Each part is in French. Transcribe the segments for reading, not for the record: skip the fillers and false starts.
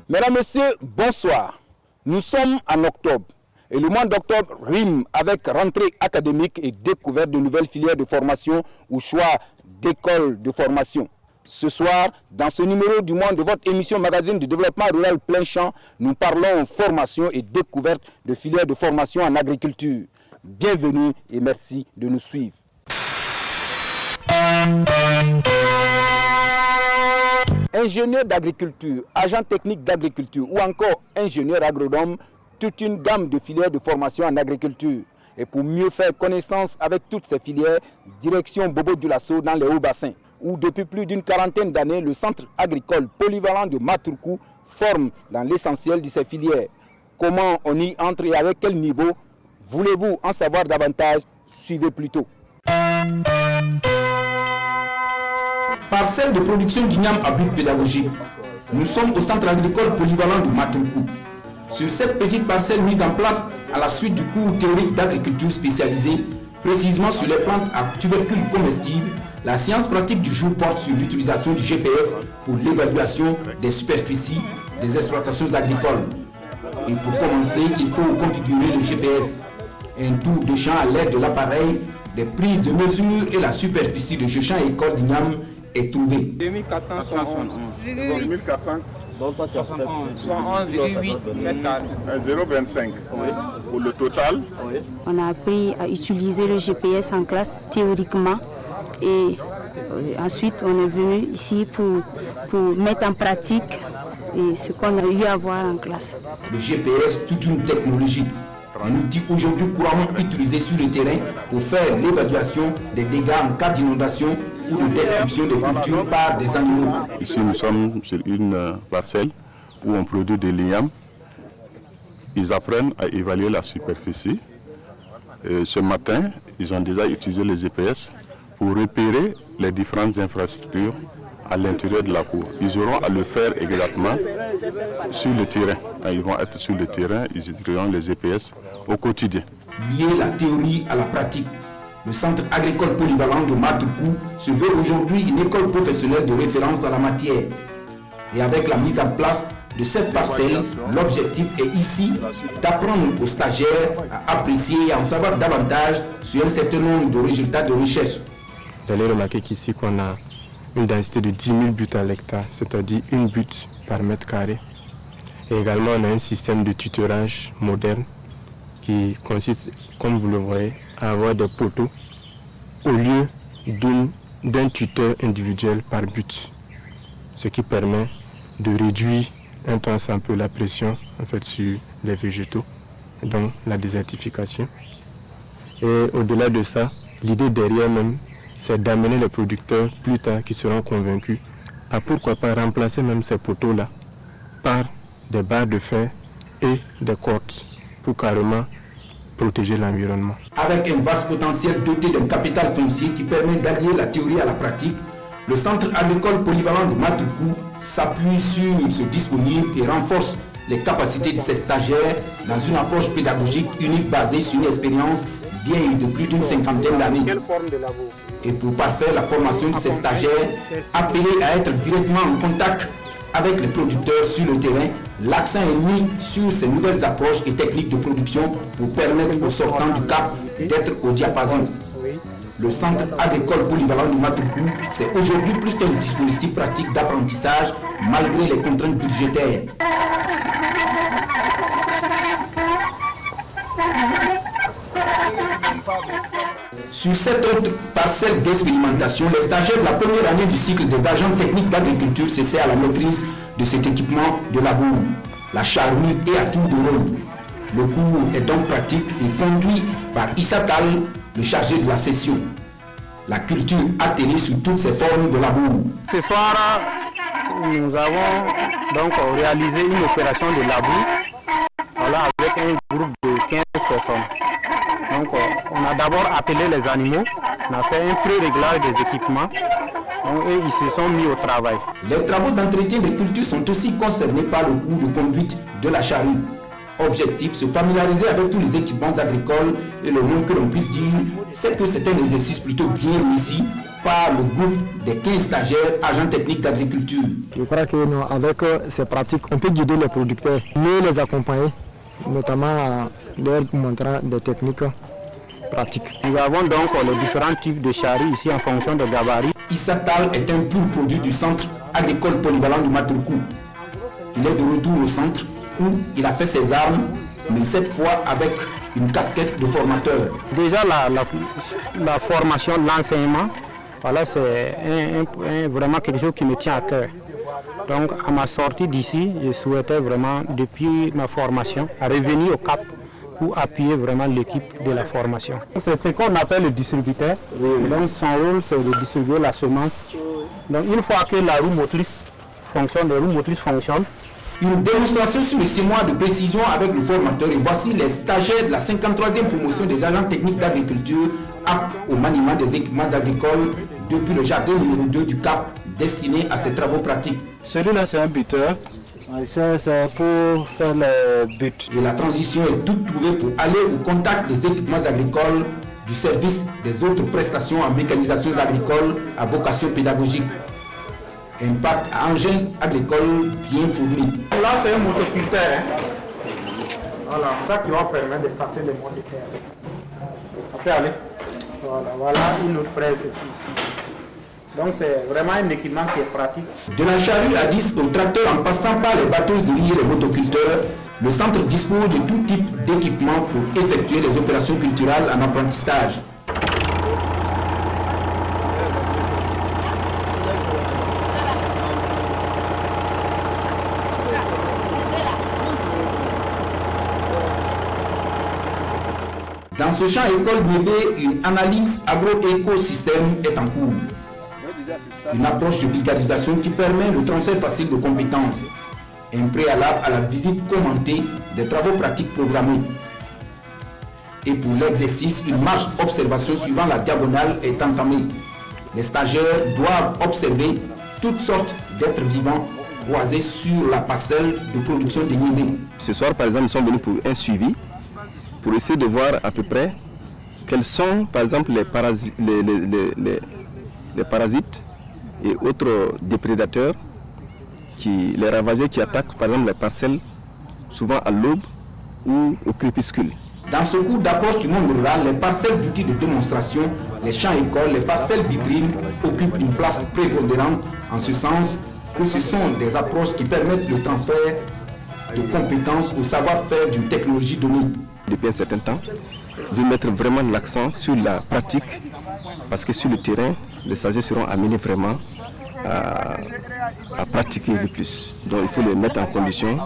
Mesdames, Messieurs, bonsoir. Nous sommes en octobre et le mois d'octobre rime avec rentrée académique et découverte de nouvelles filières de formation ou choix d'écoles de formation. Ce soir, dans ce numéro du mois de votre émission magazine de développement rural plein champ, nous parlons formation et découverte de filières de formation en agriculture. Bienvenue et merci de nous suivre. Ingénieur d'agriculture, agent technique d'agriculture ou encore ingénieur agronome, toute une gamme de filières de formation en agriculture. Et pour mieux faire connaissance avec toutes ces filières, direction Bobo Dioulasso dans les Hauts-Bassins, où depuis plus d'une quarantaine d'années, le centre agricole polyvalent de Maturkou forme dans l'essentiel de ces filières. Comment on y entre et avec quel niveau? Voulez-vous en savoir davantage? Suivez plutôt. Parcelle de production d'igname à but pédagogique. Nous sommes au centre agricole polyvalent de Maturkou. Sur cette petite parcelle mise en place à la suite du cours théorique d'agriculture spécialisée, précisément sur les plantes à tubercules comestibles, la science pratique du jour porte sur l'utilisation du GPS pour l'évaluation des superficies des exploitations agricoles. Et pour commencer, il faut configurer le GPS. Un tour de champ à l'aide de l'appareil, des prises de mesure et la superficie de ce champ école d'igname est trouvé. 2471. 2471 mètres carrés. 0,25 pour le total. On a appris à utiliser le GPS en classe théoriquement et ensuite on est venu ici pour mettre en pratique ce qu'on a eu à voir en classe. Le GPS, toute une technologie, un outil aujourd'hui couramment utilisé sur le terrain pour faire l'évaluation des dégâts en cas d'inondation ou de destruction des cultures par des animaux. Ici, nous sommes sur une parcelle où on produit de l'igname. Ils apprennent à évaluer la superficie. Et ce matin, ils ont déjà utilisé les GPS pour repérer les différentes infrastructures à l'intérieur de la cour. Ils auront à le faire exactement sur le terrain. Quand ils vont être sur le terrain, ils utiliseront les GPS au quotidien. Lier la théorie à la pratique. Le centre agricole polyvalent de Maturkou se veut aujourd'hui une école professionnelle de référence dans la matière. Et avec la mise en place de cette parcelle, l'objectif est ici d'apprendre aux stagiaires à apprécier et à en savoir davantage sur un certain nombre de résultats de recherche. Vous allez remarquer qu'ici qu'on a une densité de 10 000 buts à l'hectare, c'est-à-dire une butte par mètre carré. Et également on a un système de tutorage moderne qui consiste, comme vous le voyez, à avoir des poteaux au lieu d'un tuteur individuel par but, ce qui permet de réduire un tant soit peu la pression en fait, sur les végétaux, donc la désertification. Et au-delà de ça, l'idée derrière même, c'est d'amener les producteurs plus tard qui seront convaincus à pourquoi pas remplacer même ces poteaux-là par des barres de fer et des cordes pour carrément protéger l'environnement. Avec un vaste potentiel doté d'un capital foncier qui permet d'allier la théorie à la pratique, le centre agricole polyvalent de Maturkou s'appuie sur ce disponible et renforce les capacités de ses stagiaires dans une approche pédagogique unique basée sur une expérience vieille de plus d'une cinquantaine d'années. Et pour parfaire la formation de ces stagiaires, appelés à être directement en contact avec les producteurs sur le terrain, l'accent est mis sur ces nouvelles approches et techniques de production pour permettre aux sortants du Cap d'être au diapason. Le centre agricole polyvalent de Maturkou, c'est aujourd'hui plus qu'un dispositif pratique d'apprentissage malgré les contraintes budgétaires. Sur cette autre parcelle d'expérimentation, les stagiaires de la première année du cycle des agents techniques d'agriculture s'essaient à la maîtrise de cet équipement de labour, la charrue et à tour de rôle. Le cours est donc pratique et conduit par Issa Tal, le chargé de la session. La culture atterrit sous toutes ses formes de labour. Ce soir, nous avons donc réalisé une opération de labour avec un groupe de 15 personnes. Donc, on a d'abord appelé les animaux, on a fait un pré-réglage des équipements, donc, et ils se sont mis au travail. Les travaux d'entretien des cultures sont aussi concernés par le cours de conduite de la charrue. Objectif, se familiariser avec tous les équipements agricoles et le moins que l'on puisse dire, c'est que c'est un exercice plutôt bien réussi par le groupe des 15 stagiaires agents techniques d'agriculture. Je crois qu'avec ces pratiques, on peut guider les producteurs, mieux les accompagner, notamment leur montrant des techniques pratiques. Nous avons donc les différents types de charrues ici en fonction des gabarits. Issa Tal est un pur produit du centre agricole polyvalent du Maturkou. Il est de retour au centre où il a fait ses armes, mais cette fois avec une casquette de formateur. Déjà la formation, l'enseignement, voilà, c'est vraiment quelque chose qui me tient à cœur. Donc à ma sortie d'ici, je souhaitais vraiment, depuis ma formation, revenir au Cap pour appuyer vraiment l'équipe de la formation. C'est ce qu'on appelle le distributeur. Donc son rôle, c'est de distribuer la semence. Donc une fois que la roue motrice fonctionne, les roues motrices fonctionnent. Une démonstration sur les 6 mois de précision avec le formateur. Et voici les stagiaires de la 53e promotion des agents techniques d'agriculture aptes au maniement des équipements agricoles depuis le jardin numéro 2 du Cap destiné à ces travaux pratiques. Celui-là, c'est un buteur. C'est pour faire le but. Et la transition est toute trouvée pour aller au contact des équipements agricoles du service des autres prestations en mécanisation agricole à vocation pédagogique. Impact à engins agricoles bien fournis. Là, c'est un motoculteur. Voilà, ça qui va permettre de passer les mois de terre. On peut aller. Voilà une autre fraise aussi. Donc c'est vraiment un équipement qui est pratique. De la charrue à disque au tracteur en passant par les batteuses de riz et les motoculteurs, le centre dispose de tout type d'équipement pour effectuer les opérations culturelles en apprentissage. Dans ce champ école bébé, une analyse agro-écosystème est en cours. Une approche de vulgarisation qui permet le transfert facile de compétences. Un préalable à la visite commentée des travaux pratiques programmés. Et pour l'exercice, une marche observation suivant la diagonale est entamée. Les stagiaires doivent observer toutes sortes d'êtres vivants croisés sur la parcelle de production de niébé. Ce soir, par exemple, nous sommes venus pour un suivi, pour essayer de voir à peu près quels sont, par exemple, les parasites et autres déprédateurs, les ravageurs qui attaquent, par exemple, les parcelles, souvent à l'aube ou au crépuscule. Dans ce cours d'approche du monde rural, les parcelles d'outils de démonstration, les champs écoles, les parcelles vitrines occupent une place prépondérante en ce sens que ce sont des approches qui permettent le transfert de compétences au savoir-faire d'une technologie donnée. Depuis un certain temps, je vais mettre vraiment l'accent sur la pratique parce que sur le terrain, les stagiaires seront amenés vraiment à pratiquer le plus. Donc il faut les mettre en condition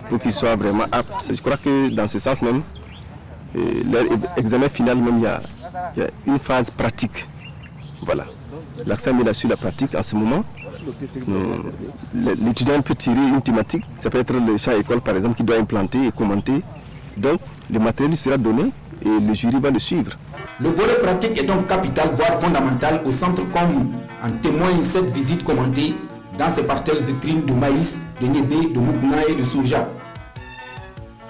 pour qu'ils soient vraiment aptes. Je crois que dans ce sens même, leur examen final même, il y a une phase pratique. Voilà. L'accent est mis sur la pratique en ce moment. L'étudiant peut tirer une thématique, ça peut être le champ école par exemple qui doit implanter et commenter. Donc le matériel lui sera donné et le jury va le suivre. Le volet pratique est donc capital, voire fondamental au centre comme en témoigne cette visite commentée dans ces parcelles vitrines de maïs, de niébé, de muguna et de soja.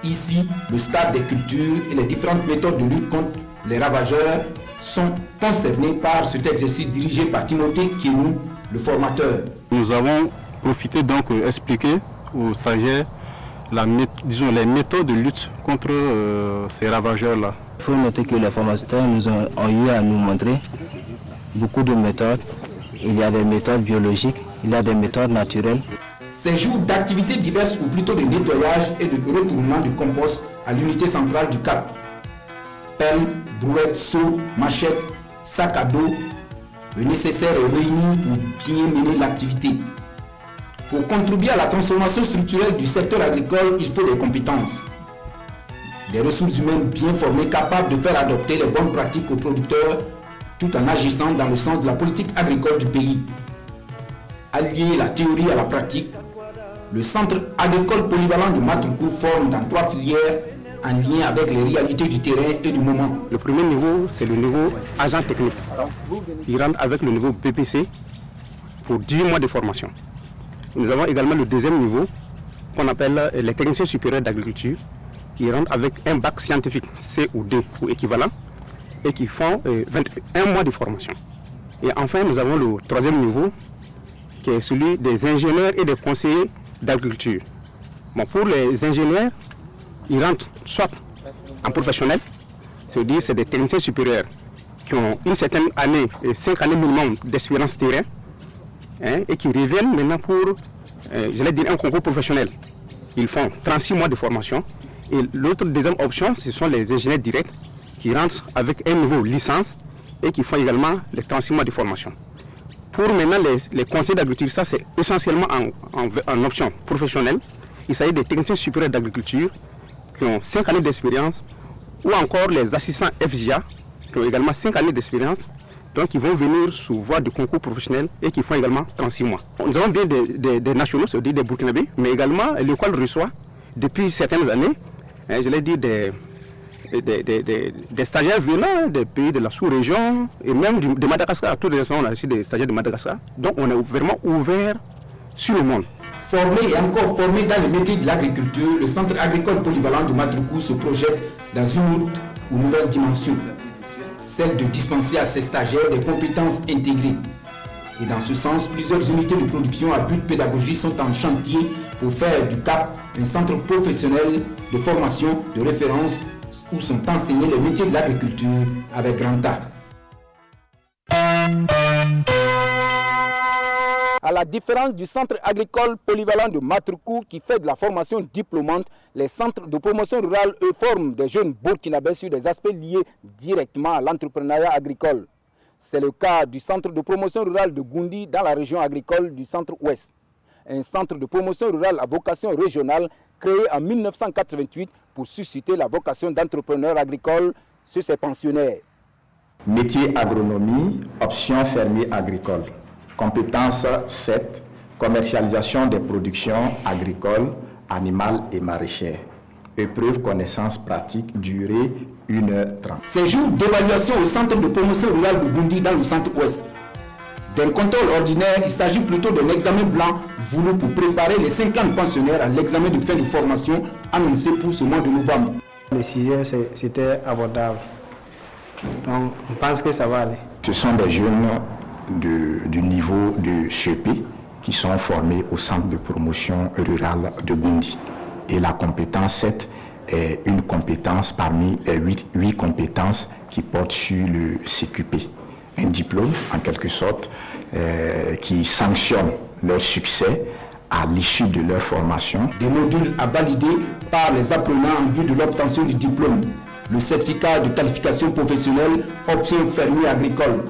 Ici, le stade des cultures et les différentes méthodes de lutte contre les ravageurs sont concernés par cet exercice dirigé par Timothée Kienou, le formateur. Nous avons profité donc d'expliquer aux stagiaires les méthodes de lutte contre ces ravageurs-là. Il faut noter que les formateurs ont eu à nous montrer beaucoup de méthodes. Il y a des méthodes biologiques, il y a des méthodes naturelles. Ces jours d'activités diverses ou plutôt de nettoyage et de retournement du compost à l'unité centrale du Cap. Pelle, brouette, seau, machette, sac à dos, le nécessaire est réuni pour bien mener l'activité. Pour contribuer à la transformation structurelle du secteur agricole, il faut des compétences. Des ressources humaines bien formées capables de faire adopter les bonnes pratiques aux producteurs tout en agissant dans le sens de la politique agricole du pays. Allier la théorie à la pratique, le centre agricole polyvalent de Maturkou forme dans 3 filières en lien avec les réalités du terrain et du moment. Le premier niveau, c'est le niveau agent technique. Il rentre avec le niveau BPC pour 10 mois de formation. Nous avons également le deuxième niveau qu'on appelle les techniciens supérieurs d'agriculture qui rentrent avec un bac scientifique C ou D ou équivalent et qui font 21 mois de formation. Et enfin, nous avons le troisième niveau, qui est celui des ingénieurs et des conseillers d'agriculture. Bon, pour les ingénieurs, ils rentrent soit en professionnel, c'est-à-dire c'est des techniciens supérieurs qui ont une certaine année, 5 années minimum d'expérience terrain, et qui reviennent maintenant pour, j'allais dire, un concours professionnel. Ils font 36 mois de formation. Et l'autre deuxième option, ce sont les ingénieurs directs qui rentrent avec un niveau licence et qui font également les 36 mois de formation. Pour maintenant les conseillers d'agriculture, ça c'est essentiellement en option professionnelle. Il s'agit des techniciens supérieurs d'agriculture qui ont 5 années d'expérience, ou encore les assistants FGA qui ont également 5 années d'expérience, donc ils vont venir sous voie de concours professionnel et qui font également 36 mois. Nous avons bien des nationaux, c'est-à-dire des Burkinabés, mais également l'école reçoit depuis certaines années, je l'ai dit, des stagiaires venant des pays de la sous-région et même de Madagascar. Tout récemment, on a reçu des stagiaires de Madagascar. Donc on est vraiment ouvert sur le monde. Formé et encore formé dans les métiers de l'agriculture, le centre agricole polyvalent de Matruku se projette dans une autre ou nouvelle dimension, celle de dispenser à ses stagiaires des compétences intégrées. Et dans ce sens, plusieurs unités de production à but pédagogique sont en chantier pour faire du CAP un centre professionnel de formation de référence où sont enseignés les métiers de l'agriculture avec grand art. À la différence du centre agricole polyvalent de Matruku qui fait de la formation diplômante, les centres de promotion rurale eux forment des jeunes burkinabés sur des aspects liés directement à l'entrepreneuriat agricole. C'est le cas du centre de promotion rurale de Goundi dans la région agricole du centre-ouest. Un centre de promotion rurale à vocation régionale créé en 1988 pour susciter la vocation d'entrepreneurs agricoles chez ses pensionnaires. Métier agronomie, option fermier agricole. Compétence 7, commercialisation des productions agricoles, animales et maraîchères. Épreuve connaissance pratique, durée 1h30. Ces jours d'évaluation au centre de promotion rurale de Goundi dans le centre-ouest. D'un contrôle ordinaire, il s'agit plutôt d'un examen blanc voulu pour préparer les 50 pensionnaires à l'examen de fin de formation annoncé pour ce mois de novembre. Le 6e, c'était abordable. Donc, on pense que ça va aller. Ce sont des jeunes du niveau de CEP qui sont formés au centre de promotion rurale de Goundi. Et la compétence 7 est une compétence parmi les 8 compétences qui portent sur le CQP. Un diplôme, en quelque sorte, qui sanctionne leur succès à l'issue de leur formation. Des modules à valider par les apprenants en vue de l'obtention du diplôme. Le certificat de qualification professionnelle, option fermier agricole.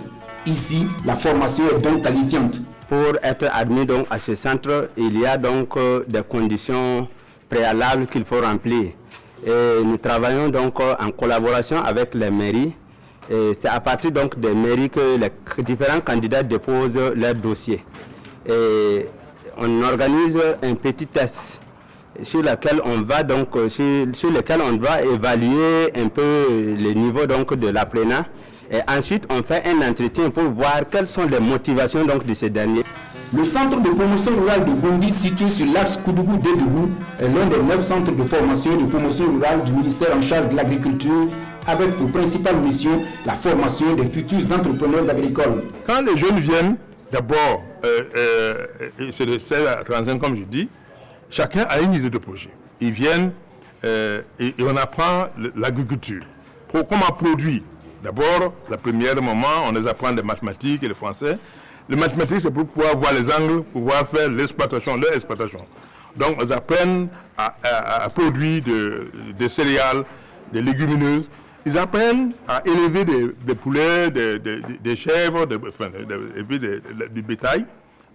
Ici, la formation est donc qualifiante. Pour être admis donc à ce centre, il y a donc des conditions préalables qu'il faut remplir. Et nous travaillons donc en collaboration avec les mairies. Et c'est à partir donc des mairies que les différents candidats déposent leur dossier. Et on organise un petit test sur lequel on va donc sur lequel on doit évaluer un peu le niveau donc de l'apprenant. Et ensuite on fait un entretien pour voir quelles sont les motivations donc de ces derniers. Le centre de promotion rurale de Goundi, situé sur l'axe Koudougou-Dédougou, est l'un des 9 centres de formation et de promotion rurale du ministère en charge de l'agriculture, avec pour principale mission la formation des futurs entrepreneurs agricoles. Quand les jeunes viennent, d'abord, c'est de 16 à 35 comme je dis, chacun a une idée de projet. Ils viennent et on apprend l'agriculture. Comment produire? D'abord, le premier moment, on les apprend des mathématiques et le français. Les mathématiques, c'est pour pouvoir voir les angles, pour pouvoir faire l'exploitation, leur exploitation. Donc, ils apprennent à produire des céréales, des légumineuses. Ils apprennent à élever des poulets, des chèvres, du bétail,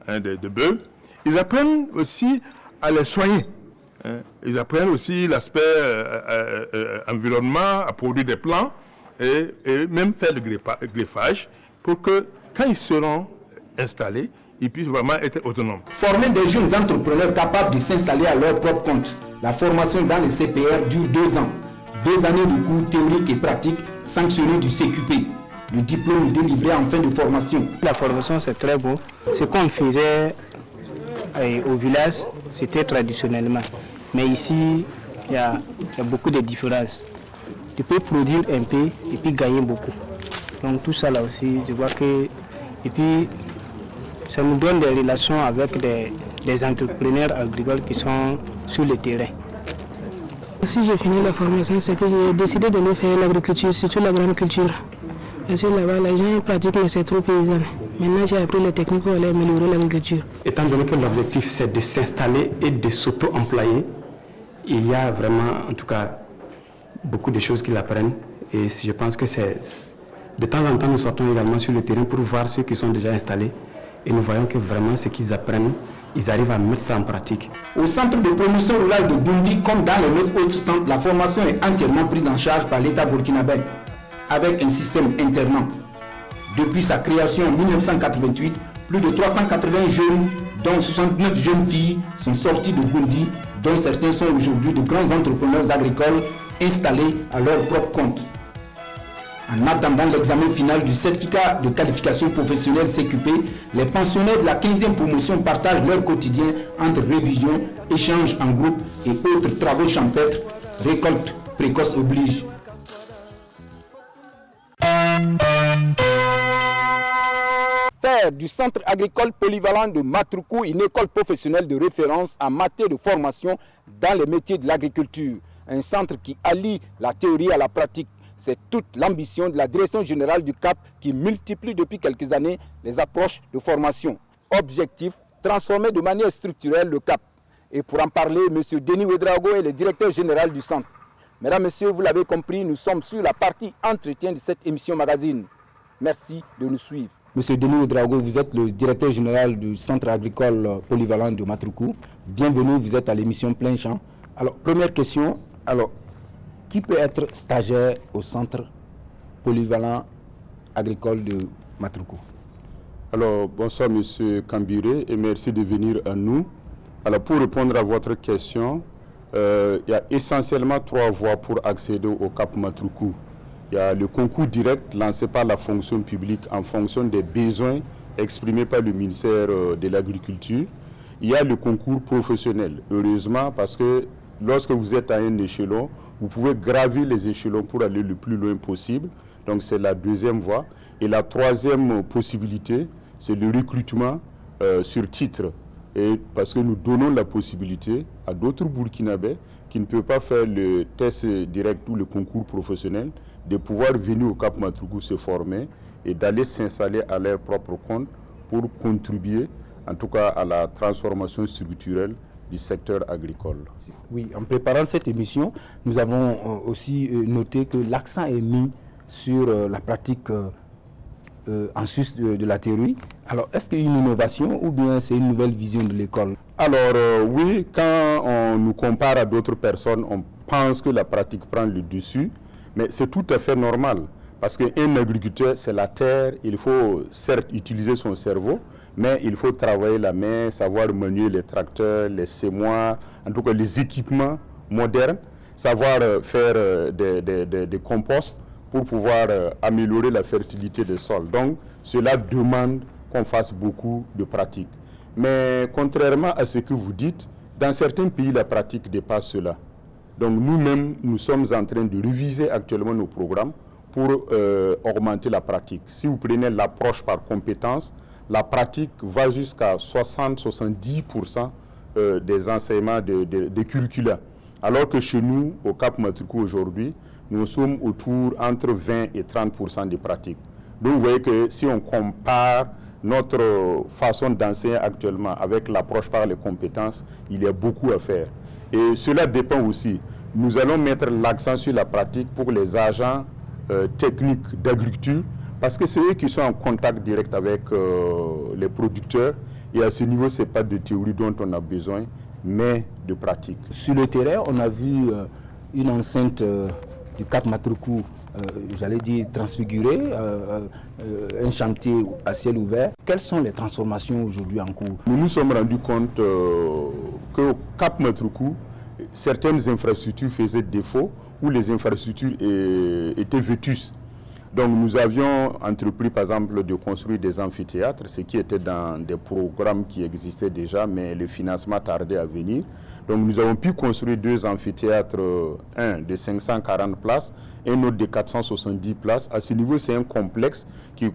des bœufs. Ils apprennent aussi à les soigner. Ils apprennent aussi l'aspect environnement, à produire des plants et même faire le greffage pour que quand ils seront installés, ils puissent vraiment être autonomes. Former des jeunes entrepreneurs capables de s'installer à leur propre compte. La formation dans les CPR dure 2 ans. 2 années de cours théoriques et pratiques sanctionnés du CQP. Le diplôme délivré en fin de formation. La formation, c'est très beau. Ce qu'on faisait au village, c'était traditionnellement. Mais ici, il y a beaucoup de différences. Tu peux produire un peu et puis gagner beaucoup. Donc tout ça là aussi, je vois que Et puis, ça nous donne des relations avec des entrepreneurs agricoles qui sont sur le terrain. Si j'ai fini la formation, c'est que j'ai décidé d'aller faire l'agriculture, surtout la grande culture. Parce que là-bas, les gens pratiquent, mais c'est trop paysan. Maintenant, j'ai appris les techniques pour aller améliorer l'agriculture. Étant donné que l'objectif, c'est de s'installer et de s'auto-employer, il y a vraiment, en tout cas, beaucoup de choses qu'ils apprennent. Et je pense que c'est... De temps en temps, nous sortons également sur le terrain pour voir ceux qui sont déjà installés. Et nous voyons que vraiment, ce qu'ils apprennent, ils arrivent à mettre ça en pratique. Au centre de promotion rurale de Goundí, comme dans les 9 autres centres, la formation est entièrement prise en charge par l'État burkinabé, avec un système internant. Depuis sa création en 1988, plus de 380 jeunes, dont 69 jeunes filles, sont sortis de Goundí, dont certains sont aujourd'hui de grands entrepreneurs agricoles installés à leur propre compte. En attendant l'examen final du certificat de qualification professionnelle CQP, les pensionnaires de la 15e promotion partagent leur quotidien entre révision, échanges en groupe et autres travaux champêtres, récolte précoce oblige. Faire du centre agricole polyvalent de Matruku une école professionnelle de référence en matière de formation dans les métiers de l'agriculture. Un centre qui allie la théorie à la pratique. C'est toute l'ambition de la direction générale du CAP qui multiplie depuis quelques années les approches de formation. Objectif, transformer de manière structurelle le CAP. Et pour en parler, M. Denis Ouedraogo est le directeur général du centre. Mesdames, Messieurs, vous l'avez compris, nous sommes sur la partie entretien de cette émission magazine. Merci de nous suivre. Monsieur Denis Ouedraogo, vous êtes le directeur général du centre agricole polyvalent de Matruku. Bienvenue, vous êtes à l'émission Plein Champ. Alors, première question, qui peut être stagiaire au centre polyvalent agricole de Matruku? Alors, bonsoir Monsieur Kambiré et merci de venir à nous. Alors, pour répondre à votre question, il y a essentiellement 3 voies pour accéder au CAP Matruku. Il y a le concours direct lancé par la fonction publique en fonction des besoins exprimés par le ministère de l'Agriculture. Il y a le concours professionnel, heureusement, parce que lorsque vous êtes à un échelon, vous pouvez gravir les échelons pour aller le plus loin possible. Donc c'est la 2e voie. Et la 3e possibilité, c'est le recrutement sur titre. Et parce que nous donnons la possibilité à d'autres Burkinabés qui ne peuvent pas faire le test direct ou le concours professionnel de pouvoir venir au CAP Matruku se former et d'aller s'installer à leur propre compte pour contribuer en tout cas à la transformation structurelle du secteur agricole. Oui, en préparant cette émission, nous avons aussi noté que l'accent est mis sur la pratique en sus de la théorie. Alors, est-ce qu'il y a une innovation ou bien c'est une nouvelle vision de l'école? Alors, oui, quand on nous compare à d'autres personnes, on pense que la pratique prend le dessus, mais c'est tout à fait normal. Parce qu'un agriculteur, c'est la terre, il faut certes utiliser son cerveau, mais il faut travailler la main, savoir manier les tracteurs, les semoirs, en tout cas les équipements modernes, savoir faire des composts pour pouvoir améliorer la fertilité des sols. Donc, cela demande qu'on fasse beaucoup de pratiques. Mais contrairement à ce que vous dites, dans certains pays, la pratique dépasse cela. Donc, nous-mêmes, nous sommes en train de réviser actuellement nos programmes pour augmenter la pratique. Si vous prenez l'approche par compétence, la pratique va jusqu'à 60-70% des enseignements de curricula. Alors que chez nous, au CAP Matruku aujourd'hui, nous sommes autour entre 20 et 30% de pratique. Donc vous voyez que si on compare notre façon d'enseigner actuellement avec l'approche par les compétences, il y a beaucoup à faire. Et cela dépend aussi. Nous allons mettre l'accent sur la pratique pour les agents techniques d'agriculture, parce que c'est eux qui sont en contact direct avec les producteurs. Et à ce niveau, ce n'est pas de théorie dont on a besoin, mais de pratique. Sur le terrain, on a vu une enceinte du CAP Matruku, j'allais dire transfigurée, un chantier à ciel ouvert. Quelles sont les transformations aujourd'hui en cours? Nous nous sommes rendus compte qu'au CAP Matruku, certaines infrastructures faisaient défaut ou les infrastructures étaient vétustes. Donc nous avions entrepris par exemple de construire des amphithéâtres, ce qui était dans des programmes qui existaient déjà, mais le financement tardait à venir. Donc nous avons pu construire 2 amphithéâtres, un de 540 places et un autre de 470 places. À ce niveau, c'est un complexe qui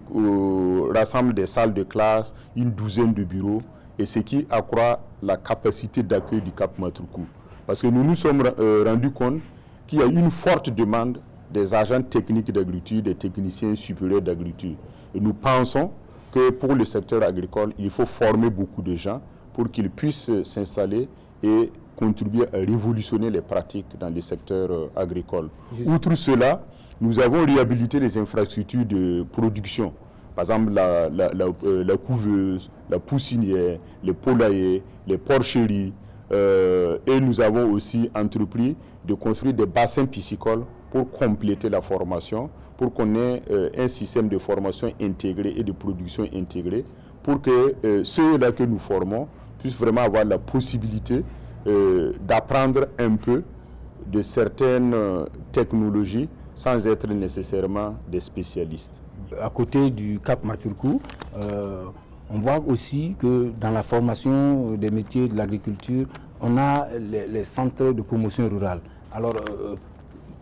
rassemble des salles de classe, une douzaine de bureaux, et ce qui accroît la capacité d'accueil du Cap Matruku. Parce que nous nous sommes rendus compte qu'il y a une forte demande des agents techniques d'agriculture, des techniciens supérieurs d'agriculture. Et nous pensons que pour le secteur agricole, il faut former beaucoup de gens pour qu'ils puissent s'installer et contribuer à révolutionner les pratiques dans le secteur agricole. Outre cela, nous avons réhabilité les infrastructures de production. Par exemple, la couveuse, la poussinière, les poulaillers, les porcheries. Et nous avons aussi entrepris de construire des bassins piscicoles pour compléter la formation, pour qu'on ait un système de formation intégré et de production intégrée, pour que ceux-là que nous formons puissent vraiment avoir la possibilité d'apprendre un peu de certaines technologies sans être nécessairement des spécialistes. À côté du Cap Matruku, on voit aussi que dans la formation des métiers de l'agriculture, on a les centres de promotion rurale. Alors,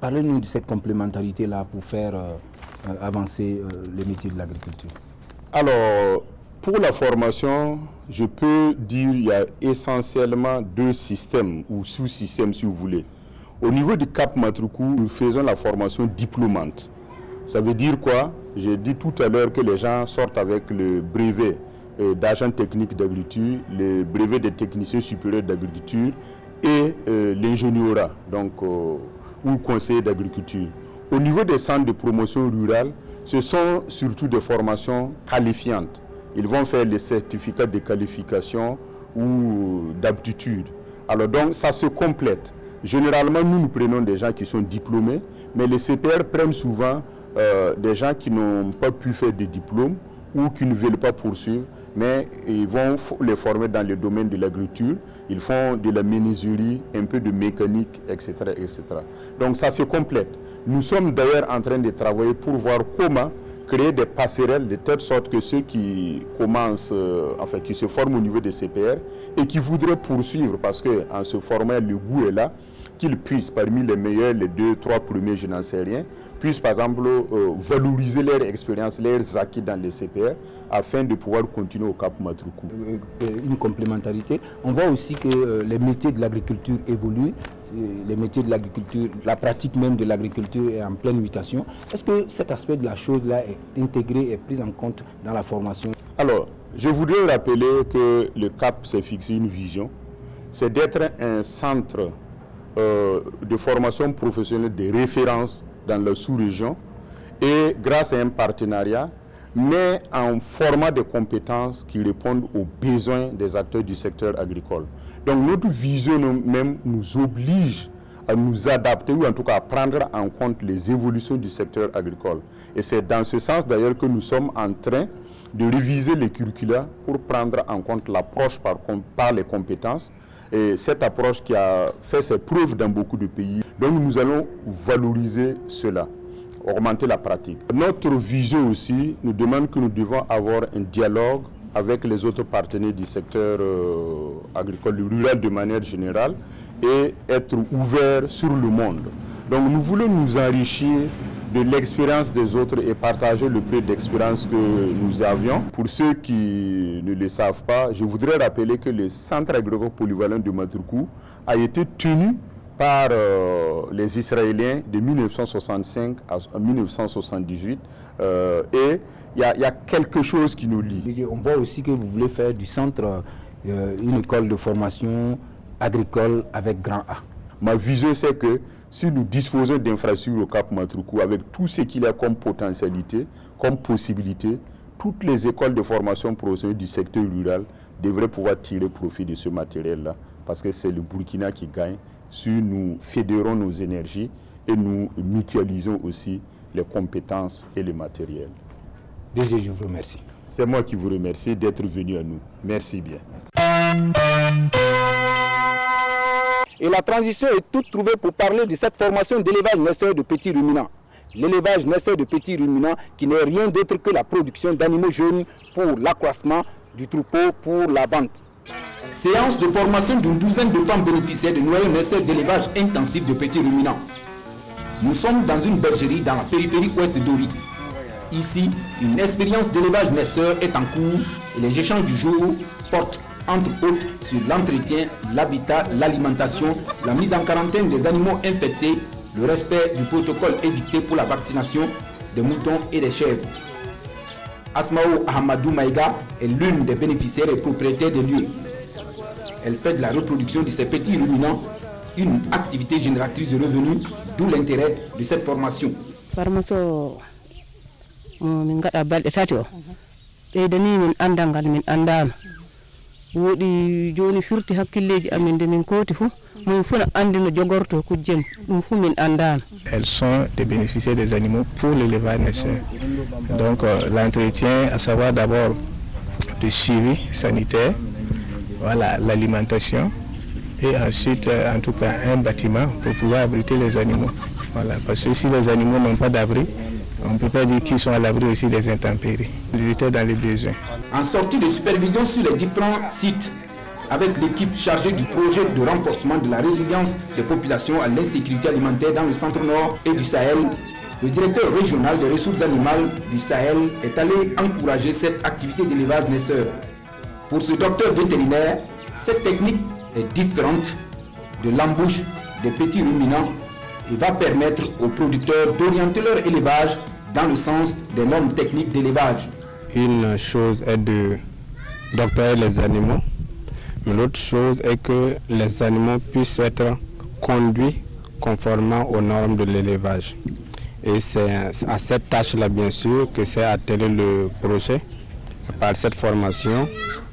parlez-nous de cette complémentarité-là pour faire avancer les métiers de l'agriculture. Alors, pour la formation, je peux dire qu'il y a essentiellement 2 systèmes ou sous-systèmes si vous voulez. Au niveau du Cap Matruku, nous faisons la formation diplômante. Ça veut dire quoi? J'ai dit tout à l'heure que les gens sortent avec le brevet d'agent technique d'agriculture, le brevet des techniciens supérieurs d'agriculture et l'ingénierat, donc ou conseiller d'agriculture. Au niveau des centres de promotion rurale, ce sont surtout des formations qualifiantes. Ils vont faire les certificats de qualification ou d'aptitude. Alors donc ça se complète. Généralement, nous prenons des gens qui sont diplômés, mais les CPR prennent souvent des gens qui n'ont pas pu faire de diplôme ou qui ne veulent pas poursuivre, mais ils vont les former dans le domaine de l'agriculture. Ils font de la menuiserie, un peu de mécanique, etc., etc. Donc ça se complète. Nous sommes d'ailleurs en train de travailler pour voir comment créer des passerelles de telle sorte que ceux qui commencent, qui se forment au niveau des CPR et qui voudraient poursuivre, parce qu'en se formant, le goût est là, qu'ils puissent, parmi les meilleurs, les 2, 3 premiers, je n'en sais rien, puissent par exemple valoriser leur expérience, leurs acquis dans les CPR, afin de pouvoir continuer au Cap Matruku. Une complémentarité. On voit aussi que les métiers de l'agriculture évoluent. Les métiers de l'agriculture, la pratique même de l'agriculture est en pleine mutation. Est-ce que cet aspect de la chose-là est intégré et pris en compte dans la formation? Alors, je voudrais rappeler que le CAP s'est fixé une vision, c'est d'être un centre de formation professionnelle de référence dans la sous-région et grâce à un partenariat, mais en format de compétences qui répondent aux besoins des acteurs du secteur agricole. Donc notre vision même nous oblige à nous adapter ou en tout cas à prendre en compte les évolutions du secteur agricole. Et c'est dans ce sens d'ailleurs que nous sommes en train de réviser les curricula pour prendre en compte l'approche par les compétences. Et cette approche qui a fait ses preuves dans beaucoup de pays. Donc nous allons valoriser cela, augmenter la pratique. Notre vision aussi nous demande que nous devons avoir un dialogue avec les autres partenaires du secteur agricole rural de manière générale et être ouverts sur le monde. Donc nous voulons nous enrichir de l'expérience des autres et partager le peu d'expérience que nous avions. Pour ceux qui ne le savent pas, je voudrais rappeler que le centre agricole polyvalent de Matruku a été tenu par les Israéliens de 1965 à 1978 et il y a quelque chose qui nous lie. On voit aussi que vous voulez faire du centre une école de formation agricole avec grand A. Ma vision, c'est que si nous disposons d'infrastructures au Cap Matruku avec tout ce qu'il y a comme potentialité, comme possibilité, toutes les écoles de formation professionnelle du secteur rural devraient pouvoir tirer profit de ce matériel-là, parce que c'est le Burkina qui gagne si nous fédérons nos énergies et nous mutualisons aussi les compétences et les matériels. DG, je vous remercie. C'est moi qui vous remercie d'être venu à nous. Merci bien. Et la transition est toute trouvée pour parler de cette formation d'élevage naisseur de petits ruminants. l'élevage naisseur de petits ruminants qui n'est rien d'autre que la production d'animaux jeunes pour l'accroissement du troupeau pour la vente. Séance de formation d'une douzaine de femmes bénéficiaires de noyaux naisseurs d'élevage intensif de petits ruminants. Nous sommes dans une bergerie dans la périphérie ouest d'Ori. Ici, une expérience d'élevage naisseur est en cours et les échanges du jour portent entre autres sur l'entretien, l'habitat, l'alimentation, la mise en quarantaine des animaux infectés, le respect du protocole édicté pour la vaccination des moutons et des chèvres. Asmao Ahmadou Maïga est l'une des bénéficiaires et propriétaires des lieux. Elle fait de la reproduction de ces petits ruminants une activité génératrice de revenus, d'où l'intérêt de cette formation. Elles sont des bénéficiaires des animaux pour l'élevage naisseur. Donc l'entretien, à savoir d'abord le suivi sanitaire, voilà, l'alimentation et ensuite en tout cas un bâtiment pour pouvoir abriter les animaux. Voilà, parce que si les animaux n'ont pas d'abri, on ne peut pas dire qu'ils sont à l'abri aussi des intempéries. Ils étaient dans les besoins. En sortie de supervision sur les différents sites, avec l'équipe chargée du projet de renforcement de la résilience des populations à l'insécurité alimentaire dans le centre-nord et du Sahel, le directeur régional des ressources animales du Sahel est allé encourager cette activité d'élevage naisseur. Pour ce docteur vétérinaire, cette technique est différente de l'embauche des petits ruminants et va permettre aux producteurs d'orienter leur élevage dans le sens des normes techniques d'élevage. Une chose est de d'octroyer les animaux, mais l'autre chose est que les animaux puissent être conduits conformément aux normes de l'élevage. Et c'est à cette tâche-là, bien sûr, que s'est attelé le projet par cette formation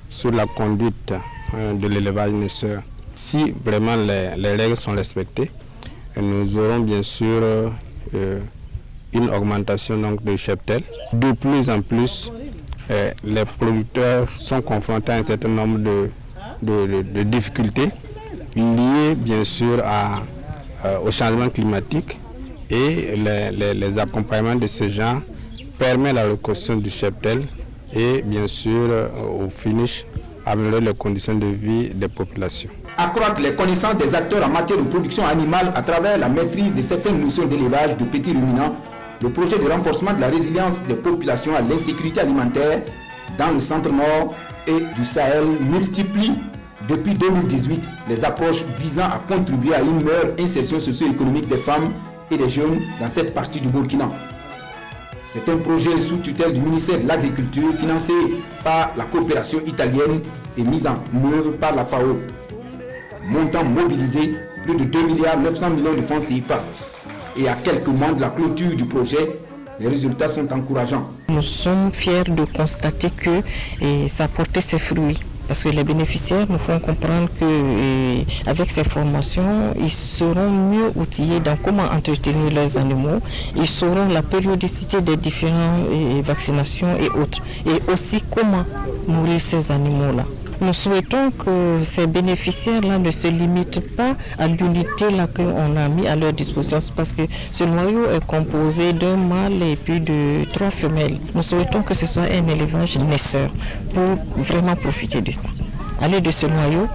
sur la conduite de l'élevage naisseur. Si vraiment les règles sont respectées, nous aurons bien sûr une augmentation donc, de cheptel. De plus en plus, les producteurs sont confrontés à un certain nombre de difficultés liées bien sûr au changement climatique et les accompagnements de ce genre permettent la reconstruction du cheptel et bien sûr au finish améliorer les conditions de vie des populations. Accroître les connaissances des acteurs en matière de production animale à travers la maîtrise de certaines notions d'élevage de petits ruminants, le projet de renforcement de la résilience des populations à l'insécurité alimentaire dans le centre-nord et du Sahel multiplie depuis 2018 les approches visant à contribuer à une meilleure insertion socio-économique des femmes et des jeunes dans cette partie du Burkina. C'est un projet sous tutelle du ministère de l'Agriculture financé par la coopération italienne et mis en œuvre par la FAO. Montant mobilisé plus de 2,9 milliards de francs CFA. Et à quelques mois de la clôture du projet, les résultats sont encourageants. Nous sommes fiers de constater que ça a porté ses fruits. Parce que les bénéficiaires nous font comprendre qu'avec ces formations, ils seront mieux outillés dans comment entretenir leurs animaux. Ils sauront la périodicité des différentes vaccinations et autres. Et aussi comment nourrir ces animaux-là. Nous souhaitons que ces bénéficiaires-là ne se limitent pas à l'unité qu'on a mis à leur disposition parce que ce noyau est composé d'un mâle et puis de 3 femelles. Nous souhaitons que ce soit un élevage naisseur pour vraiment profiter de ça. Aller de ce noyau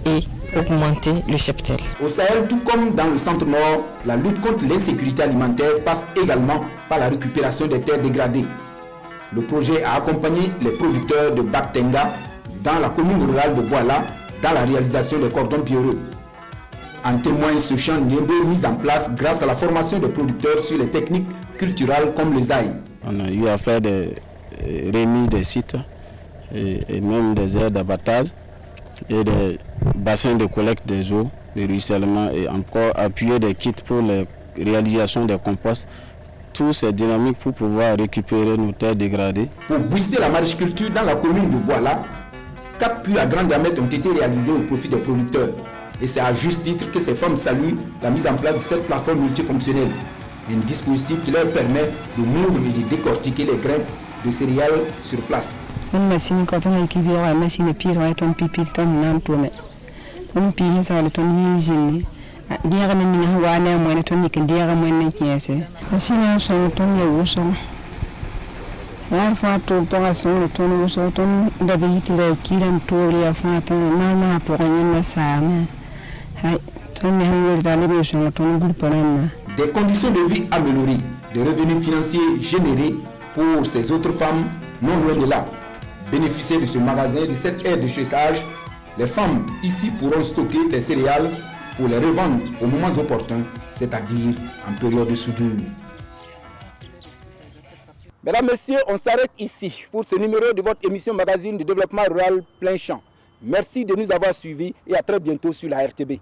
et augmenter le cheptel. Au Sahel, tout comme dans le centre-nord, la lutte contre l'insécurité alimentaire passe également par la récupération des terres dégradées. Le projet a accompagné les producteurs de Baktenga dans la commune rurale de Boala, dans la réalisation des cordons pierreux. En témoigne ce champ Niébo mis en place grâce à la formation des producteurs sur les techniques culturelles comme les ailes. On a eu à faire des remises des sites et même des aires d'abattage et des bassins de collecte des eaux, de ruissellement et encore appuyer des kits pour la réalisation des composts. Tout c'est dynamique pour pouvoir récupérer nos terres dégradées. Pour booster la maraîchage dans la commune de Boala, 4 puits à grand diamètre ont été réalisés au profit des producteurs. Et c'est à juste titre que ces femmes saluent la mise en place de cette plateforme multifonctionnelle. Un dispositif qui leur permet de moudre et de décortiquer les grains de céréales sur place. Une machine quand on a équipé une machine pied on est un pipil ton nan tourné. On pille ça le ton hygiène diaga na ni wa na mo na to ni kan diaga mo na kiese asina so to ni wuso yar fa to to so to ni wuso to da bi tile kiran to ya fa to na pour ni sa ma hay to ni han da le so to ni groupe na. Des conditions de vie améliorées, des revenus financiers générés pour ces autres femmes non loin de là. Bénéficier de ce magasin, de cette aide de chaussage, les femmes ici pourront stocker des céréales pour les revendre aux moments opportuns, c'est-à-dire en période de soudure. Mesdames, Messieurs, on s'arrête ici pour ce numéro de votre émission magazine de développement rural plein champ. Merci de nous avoir suivis et à très bientôt sur la RTB.